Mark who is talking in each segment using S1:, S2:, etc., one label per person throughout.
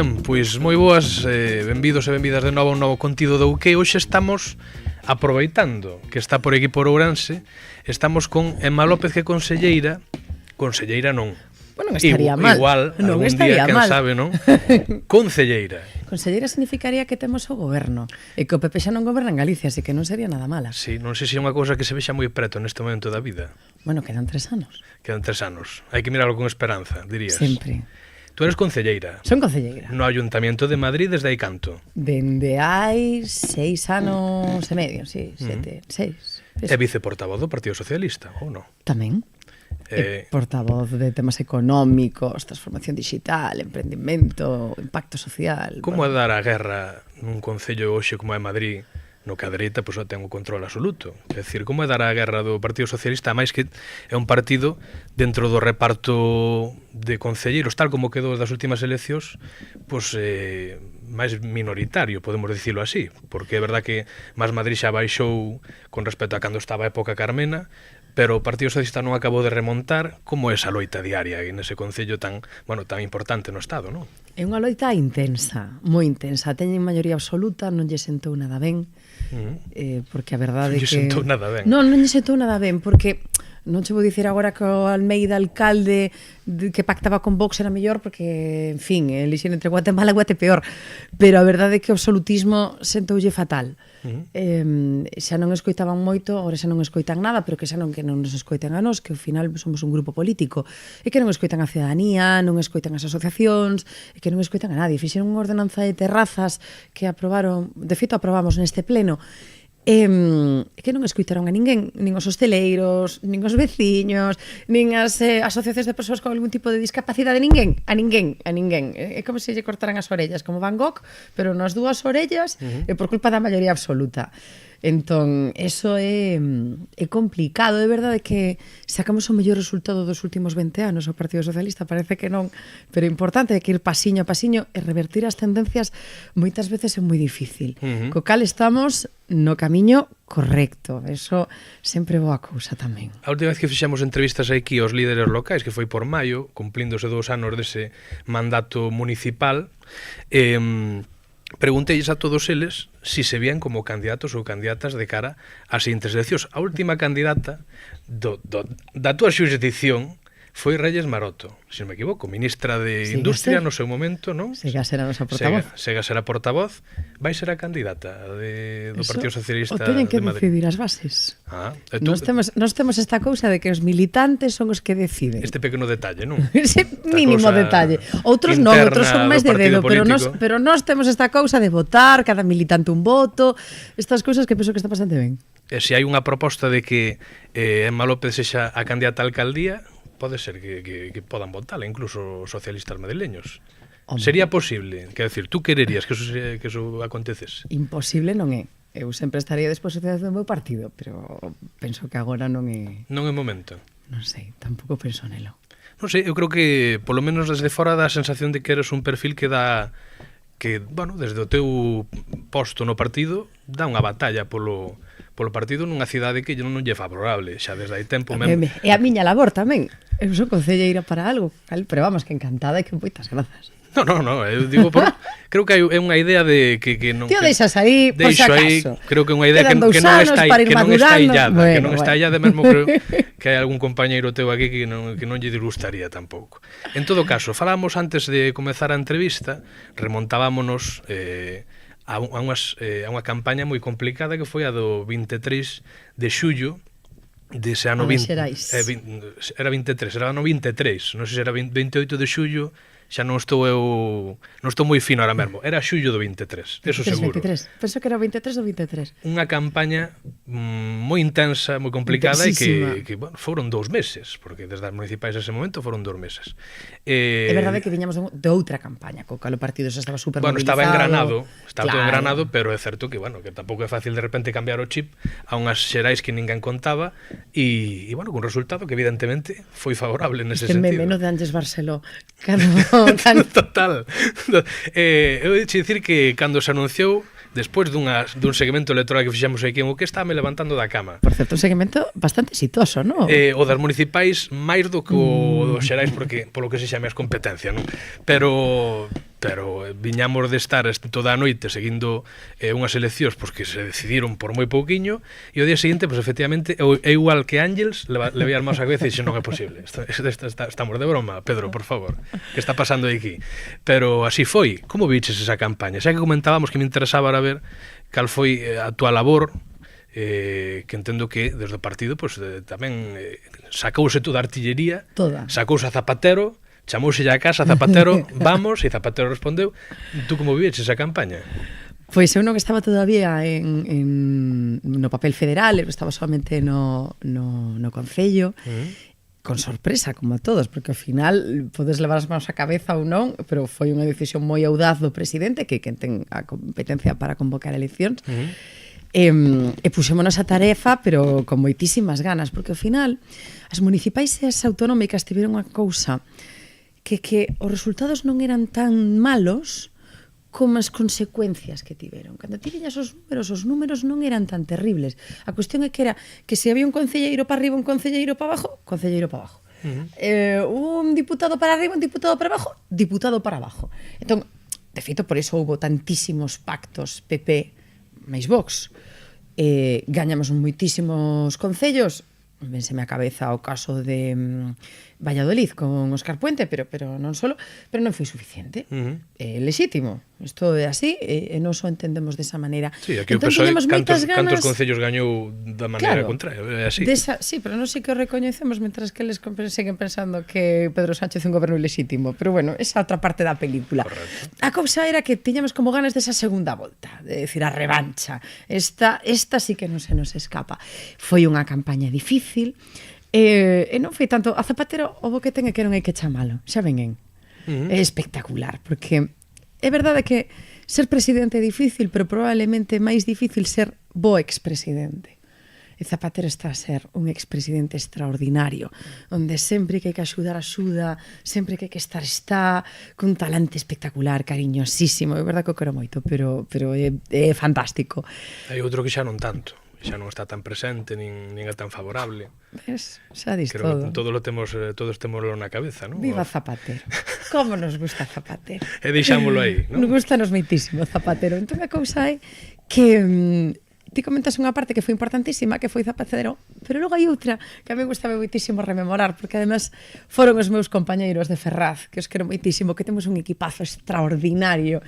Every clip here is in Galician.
S1: Ben, pois moi boas, benvidos e benvidas de novo a un novo contido do que hoxe estamos aproveitando que está por aquí por Ourense. Estamos con Emma López, que é conselleira non.
S2: Bueno, non estaría mal.
S1: Igual,
S2: non
S1: algún
S2: estaría
S1: día, quen
S2: mal.
S1: sabe, non? Conselleira.
S2: Conselleira significaría que temos o goberno e que o PP xa non goberna en Galicia, así que non sería nada mala.
S1: Sí, non sei se é unha cousa que se vexa moi preto neste momento da vida.
S2: Bueno, quedan 3 anos.
S1: Quedan 3 anos. Hai que mirarlo con esperanza, dirías.
S2: Sempre.
S1: Tú eres conselleira.
S2: Son conselleira.
S1: No Ayuntamiento de Madrid desde hai canto?
S2: Dende hai 6 anos e medio, sí, 7, 6.
S1: É viceportavoz do Partido Socialista, ou non?
S2: Tamén. Portavoz de temas económicos, transformación digital, emprendimento, impacto social.
S1: Como é dar a guerra nun concello hoxe como é Madrid, no que a dereita pois, ten o control absoluto? É dicir, como é dar a guerra do Partido Socialista, máis que é un partido dentro do reparto de concelleiros, tal como quedou das últimas eleccións, pois máis minoritario, podemos dicilo así, porque é verdad que Más Madrid xa baixou con respecto a cando estaba a época Carmena, pero o Partido Socialista non acabou de remontar. Como é esa loita diaria nese concello tan importante no Estado, non?
S2: É unha loita intensa, moi intensa. Teñen maioría absoluta, non lle sentou nada ben, porque a verdade é que...
S1: Non lle sentou nada ben.
S2: Non lle sentou nada ben, porque non che vou dicir agora que o Almeida alcalde que pactaba con Vox era mellor, porque, en fin, elixen entre Guatemala e Guatepeor, pero a verdade é que o absolutismo sentoulle fatal. Xa non escoitaban moito, agora xa non escoitan nada, pero que xa non nos escoitan a nós, que ao final somos un grupo político, e que non escoitan a cidadanía, non escoitan as asociacións, e que non escoitan a nadie. Fixeron unha ordenanza de terrazas que aprobaron, de feito aprobamos neste pleno, que non escoitaron a ninguén, nin os hosteleiros, nin os veciños, nin as asociacións de persoas con algún tipo de discapacidade, a ninguén. É como se lle cortaran as orellas, como Van Gogh, pero nas dúas orellas, e por culpa da maioría absoluta. Entón, eso é complicado. É verdade que sacamos o mellor resultado dos últimos 20 anos o Partido Socialista, parece que non, pero é importante que ir pasiño a pasiño e revertir as tendencias moitas veces é moi difícil. Co cal estamos no camiño correcto, eso sempre é boa cousa tamén.
S1: A última vez que fixemos entrevistas aquí aos líderes locais, que foi por maio, cumplíndose 2 anos dese mandato municipal, pregunteilles a todos eles si se vían como candidatos ou candidatas de cara ás seguintes eleccións. A última candidata da túa xurisdicción foi Reyes Maroto, se non me equivoco, ministra de Industria no seu momento, non?
S2: Sega será a nosa portavoz.
S1: Sega será portavoz. Vai ser a candidata do Partido Socialista de Madrid.
S2: O teñen que decidir as bases. Nós temos esta cousa de que os militantes son os que deciden.
S1: Este pequeno detalle, non?
S2: Ese mínimo detalle. Outros non, outros son máis de dedo, pero nós temos esta cousa de votar, cada militante un voto, estas cousas que penso que está bastante ben.
S1: E se hai unha proposta de que Emma López sexa a candidata a alcaldía, pode ser que podan votala, incluso os socialistas madrileños. Hombre. Sería posible? Quer decir, tú quererías que eso acontecese?
S2: Imposible non é. Eu sempre estaría a disposición do meu partido, pero penso que agora non é...
S1: Non é momento?
S2: Non sei, tampouco penso nelo.
S1: Non sei, eu creo que, polo menos desde fora, dá a sensación de que eres un perfil que dá... que, bueno, desde o teu posto no partido, dá unha batalla polo partido nunha cidade que non lle é favorable, xa desde hai tempo mesmo.
S2: É a miña labor tamén. Eu sou concelleira para algo, pero vamos, que encantada e que moitas grazas.
S1: Non, eu digo, creo que é unha idea de que non...
S2: Tío, deixas aí, por si acaso.
S1: Creo que é unha idea que non está illada, que non está illada, mesmo creo que hai algún compañeiro teu aquí que non lle disgustaría tampouco. En todo caso, falamos antes de comezar a entrevista, remontábamonos a unha campaña moi complicada que foi a do 23 de xullo dese ano 20. Era 23, era ano 23, non sei se era 28 de xullo, xa non estou moi fino ahora mesmo. Era xullo do 23, eso seguro.
S2: 23. Penso que era 23 ou 23.
S1: Unha campaña moi intensa, moi complicada e que bueno, foron 2 meses, porque desde as municipais ese momento foron 2 meses.
S2: É verdade que viñamos de outra campaña, co cal o partido xa estaba super mobilizado.
S1: Estaba engranado, todo engranado, pero é certo que, bueno, que tampouco é fácil de repente cambiar o chip a unhas xerais que ninguén contaba e bueno, con resultado que evidentemente foi favorable nese sentido.
S2: Menos de Ángeles Barceló.
S1: Total. Eu vou dicir que cando se anunciou, despois dun segmento electoral que fixemos aquí en o que estaba levantando da cama.
S2: Por certo, un segmento bastante exitoso, non?
S1: O das municipais máis do que o dos xerais, porque polo que se chame as competencias, non? Pero pero viñamos de estar toda a noite seguindo unhas eleccións que se decidiron por moi pouquiño, e o día seguinte, efectivamente, é igual que Ángels, levei as mãos á cabeza e dixo, non é posible, estamos de broma, Pedro, por favor, que está pasando aquí? Pero así foi. Como viches esa campaña? Xa que comentábamos que me interesaba ahora ver cal foi a túa labor, que entendo que desde o partido tamén sacouse toda a artillería, sacouse a Zapatero, chamouse a casa Zapatero, vamos, e Zapatero respondeu. Tú como vives esa campaña?
S2: Pois eu non estaba todavía no papel federal, eu estaba solamente no Concello, con sorpresa, como a todos, porque ao final podes levar as mãos á cabeza ou non, pero foi unha decisión moi audaz do presidente, que ten a competencia para convocar eleccións, e puxémonos a tarefa, pero con moitísimas ganas, porque ao final as municipais e as autonómicas tiveron unha cousa que os resultados non eran tan malos como as consecuencias que tiveron. Cando ti viñas os números non eran tan terribles. A cuestión é que era que se había un concelleiro para arriba, un concelleiro para abajo, concelleiro para abajo. Un diputado para arriba, un diputado para abajo, diputado para abajo. Entón, de feito, por iso houve tantísimos pactos PP máis Vox. Gañamos moitísimos concellos. Vénseme a cabeza o caso de Valladolid con Óscar Puente, pero non solo, pero non foi suficiente. Lexítimo. Isto é así, e non só entendemos desa maneira.
S1: Sí, aquí entón, o PSOE cantos concellos gañou da maneira contraria, é así.
S2: Sí, pero non sei que o recoñecemos, mentras que eles seguen pensando que Pedro Sánchez é un goberno ilexítimo. Pero bueno, esa outra parte da película.
S1: Correcto.
S2: A cousa era que tiñamos como ganas desa segunda volta, de decir, a revancha. Esta sí que non se nos escapa. Foi unha campaña difícil, e non foi tanto a Zapatero o bo que ten é que non hai que chamalo, xa venen. É espectacular, porque é verdade que ser presidente é difícil, pero probablemente é máis difícil ser bo expresidente. E Zapatero está a ser un expresidente extraordinario, onde sempre que hai que axudar, sempre que hai que estar, cun talante espectacular, cariñosísimo. É verdade que o quero moito, pero é fantástico.
S1: Hai outro que xa non tanto. Xa non está tan presente, nin é tan favorable.
S2: Ves, xa dis
S1: todo.
S2: Creo
S1: que todos temoslo na cabeza, non?
S2: Viva Zapatero. Como nos gusta Zapatero.
S1: E deixámoslo aí, non?
S2: Nos gusta moitísimo Zapatero. Entón a cousa é que ti comentas unha parte que foi importantísima, que foi Zapatero, pero logo hai outra que a mí gustaba moitísimo rememorar, porque además foron os meus compañeiros de Ferraz, que os quero moitísimo, que temos un equipazo extraordinario,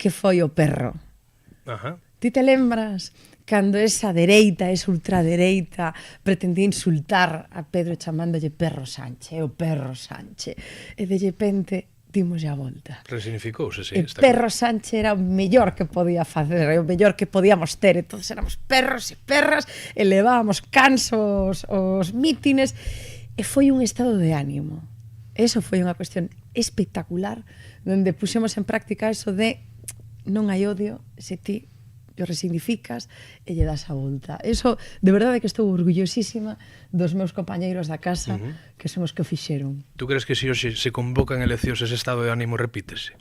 S2: que foi o Perro.
S1: Ajá.
S2: Ti te lembras cando esa dereita, esa ultradereita pretendía insultar a Pedro chamándolle Perro Sánchez, o Perro Sánchez, e de repente dimos a volta.
S1: Resignificouse, sí.
S2: E Perro Sánchez era o mellor que podía facer, o mellor que podíamos ter, e todos éramos perros e perras, e levábamos cansos os mítines, e foi un estado de ánimo. Eso foi unha cuestión espectacular, onde puxemos en práctica eso de non hai odio se ti o resignificas e lle das a volta. Eso, de verdade que estou orgullosísima dos meus compañeiros da casa que son os que o fixeron.
S1: Tú crees que se hoxe se convocan eleccións ese estado de ánimo repítese?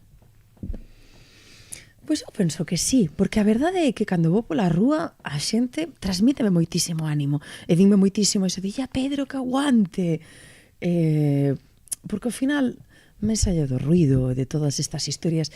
S2: Pois eu penso que sí, porque a verdade é que cando vou pola rúa a xente transmíteme moitísimo ánimo e dime moitísimo eso, dille a Pedro que aguante, porque ao final máis allá do ruido de todas estas historias.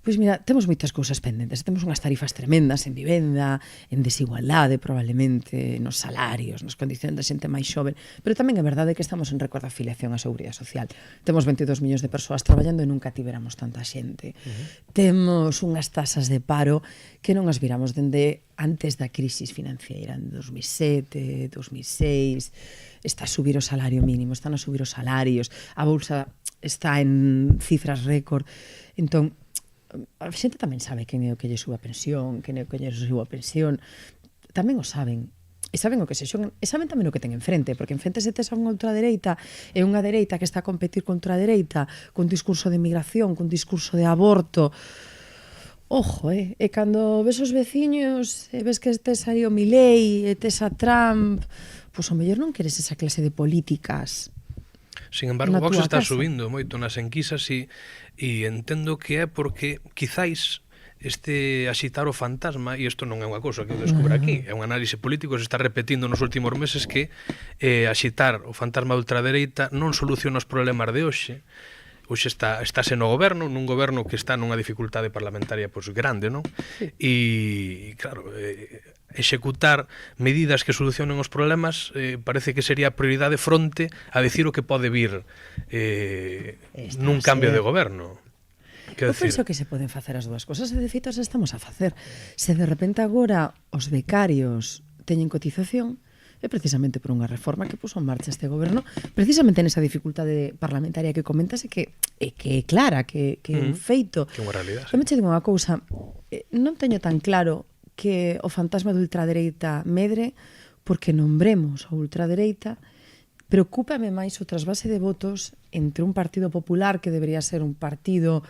S2: Pois mira, temos moitas cousas pendentes. Temos unhas tarifas tremendas en vivenda, en desigualdade probablemente, nos salarios, nas condicións da xente máis xoven, pero tamén é verdade que estamos en récord de afiliación á Seguridade Social. Temos 22 millóns de persoas traballando e nunca tiveramos tanta xente. Temos unhas tasas de paro que non as viramos dende antes da crisis financiera, en 2007, 2006, está a subir o salario mínimo, están a subir os salarios, a bolsa está en cifras récord. Entón, a xente tamén sabe quen é o que lle sube a pensión, quen é o que lle sube a pensión, tamén o saben, e saben o que se xogan, e saben tamén o que ten enfrente, porque enfrente se tes a unha ultradereita, e unha dereita que está a competir contra a dereita, cun discurso de migración, cun discurso de aborto. Ojo, e cando ves os veciños, e ves que tes aí o Milei, e tes a Trump, pois o mellor non queres esa clase de políticas.
S1: Sin embargo, Vox está subindo moito nas enquisas e entendo que é porque quizáis este axitar o fantasma, e isto non é unha cousa que eu descubro aquí, é un análise político que se está repetindo nos últimos meses, que axitar o fantasma da ultradereita non soluciona os problemas de hoxe. hoxe estáse no goberno, nun goberno que está nunha dificultade parlamentaria pois grande, non? Sí. E claro, executar medidas que solucionen os problemas parece que sería a prioridade fronte a decir o que pode vir nun cambio de goberno.
S2: Eu penso que se poden facer as dúas cosas e de feito as estamos a facer. Se de repente agora os becarios teñen cotización, é precisamente por unha reforma que puso en marcha este goberno, precisamente nesa dificultade parlamentaria que comentas e que é clara, que é un feito.
S1: Que é unha realidade.
S2: Eu me che digo unha cousa, non teño tan claro que o fantasma da ultradereita medre porque nombremos a ultradereita. Preocúpame máis o trasvase de votos entre un partido popular que debería ser un partido,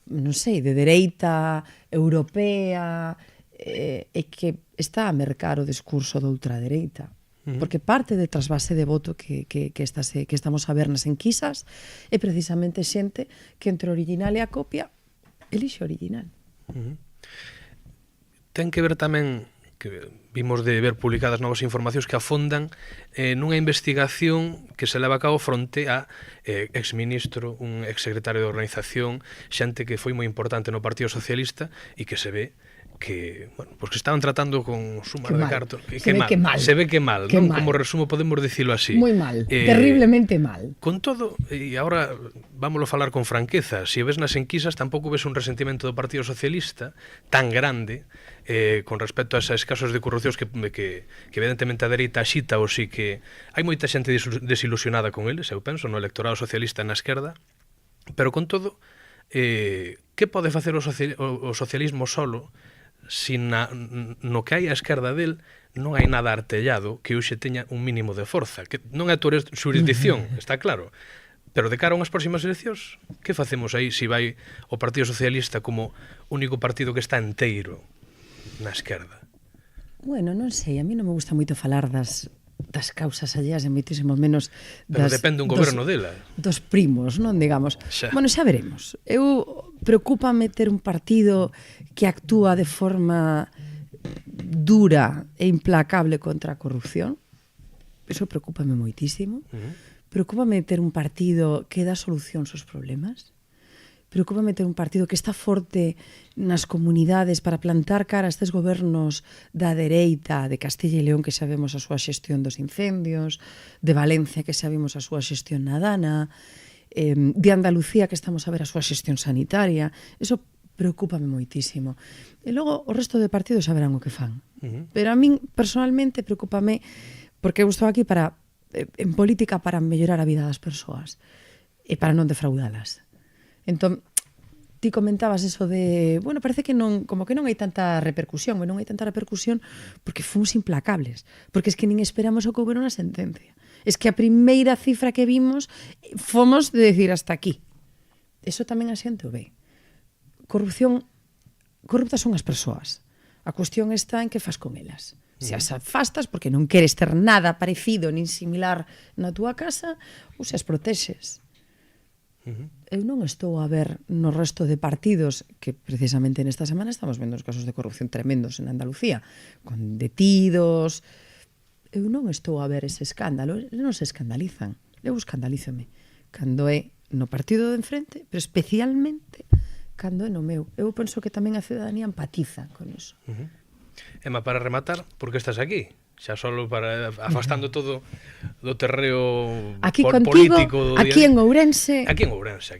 S2: non sei, de dereita europea, e que está a mercar o discurso da ultradereita. Porque parte de trasvase de voto que estamos a ver nas enquisas é precisamente xente que entre o original e a copia elixe o original.
S1: Ten que ver tamén que vimos de ver publicadas novas informacións que afondan nunha investigación que se leva a cabo fronte a exministro, un exsecretario de organización, xente que foi moi importante no Partido Socialista e que se ve que, bueno, pues que estaban tratando con suma de cartos. Se ve que mal, non? Como resumo podemos dicilo así.
S2: Moi mal, terriblemente mal.
S1: Con todo, e agora vámoslo falar con franqueza, se ves nas enquisas tampouco ves un resentimento do Partido Socialista tan grande con respecto a esos casos de corrupcións que evidentemente a dereita axita, ou si que hai moita xente desilusionada con eles, eu penso, no electorado socialista na esquerda, pero con todo, que pode facer o socialismo solo si no que hai a esquerda del non hai nada artellado que hoxe teña un mínimo de forza, que non é a túa xurisdicción, está claro, pero de cara a unhas próximas eleccións, que facemos aí se vai o Partido Socialista como único partido que está enteiro na esquerda?
S2: Bueno, non sei, a mí non me gusta moito falar das causas alleas e moitísimo menos
S1: pero depende un goberno dela.
S2: Dos primos, non digamos. Bueno, xa veremos. Preocúpame ter un partido que actúa de forma dura e implacable contra a corrupción. Eso preocúpame moitísimo. Preocúpame ter un partido que dá solucións aos problemas. Preocúpame ter un partido que está forte nas comunidades para plantar cara a estes gobernos da dereita de Castilla e León que sabemos a súa xestión dos incendios, de Valencia que sabemos a súa xestión na Dana, de Andalucía que estamos a ver a súa xestión sanitaria. Eso preocúpame moitísimo. E logo o resto de partidos saberán o que fan. Pero a min personalmente preocúpame porque eu estou aquí en política para mellorar a vida das persoas e para non defraudalas. Entón, ti comentabas eso de, bueno, parece que non, como que non hai tanta repercusión, non hai tanta repercusión porque fomos implacables, porque es que nin esperamos o que houbera unha sentencia. Es que a primeira cifra que vimos fomos de decir hasta aquí. Eso tamén a xente o ve. Corruptas son as persoas. A cuestión está en que fas con elas. Se as afastas porque non queres ter nada parecido nin similar na túa casa, ou se as protexes. Eu non estou a ver no resto de partidos que precisamente nesta semana estamos vendo os casos de corrupción tremendos en Andalucía, con detidos. Eu non estou a ver ese escándalo, non se escandalizan. Eu escandalízome cando é no partido de enfrente, pero especialmente cando é no meu. Eu penso que tamén a ciudadanía empatiza con eso.
S1: Emma, para rematar, por que estás aquí? Xa solo para afastando todo do terreo político.
S2: Aquí en Ourense.
S1: Aquí en Ourense.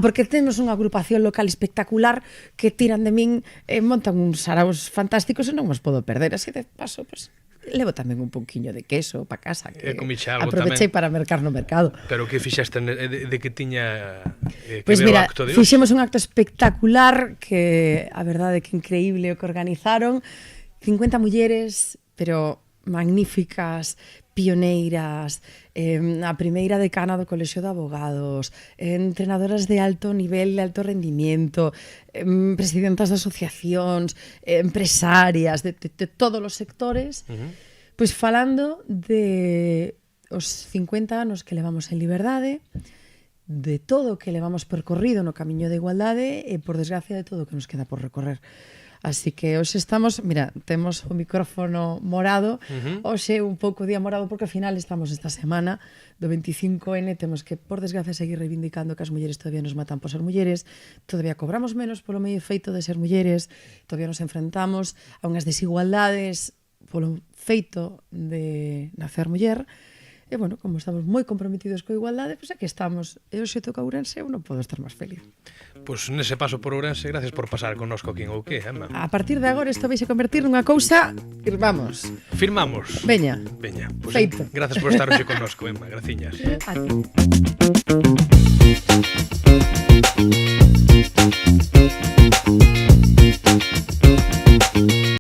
S2: Porque temos unha agrupación local espectacular que tiran de min e montan uns saraos fantásticos e non os podo perder. Así de paso, pues, levo tamén un pouquiño de queso para casa que aprovechei para mercar no mercado.
S1: Pero que fixaste de que tiña
S2: pues mira, acto de hoxe? Fixemos un acto espectacular que a verdade que increíble o que organizaron. 50 mulleres, pero magníficas, pioneiras, a primeira decana do Colexio de Abogados, entrenadoras de alto nivel, de alto rendimiento, presidentas de asociacións, empresarias, de todos os sectores, pois falando de os 50 anos que levamos en liberdade, de todo o que levamos percorrido no camiño de igualdade e, por desgracia, de todo o que nos queda por recorrer. Así que hoxe estamos, mira, temos o micrófono morado, hoxe un pouco día morado porque ao final estamos esta semana do 25N, temos que, por desgracia, seguir reivindicando que as mulleres todavía nos matan por ser mulleres, todavía cobramos menos polo medio feito de ser mulleres, todavía nos enfrentamos a unhas desigualdades polo feito de nacer muller. E, bueno, como estamos moi comprometidos coa igualdade, pois aquí estamos. E hoxe toca Ourense, eu non podo estar máis feliz.
S1: Pois nese paso por Ourense, gracias por pasar connosco aquí en Ouqué, Emma.
S2: A partir de agora isto vais a convertir nunha cousa... Firmamos.
S1: Firmamos.
S2: Veña.
S1: Veña. Pues,
S2: feito.
S1: Gracias por estar hoxe connosco, Emma. Graciñas.
S2: A ti.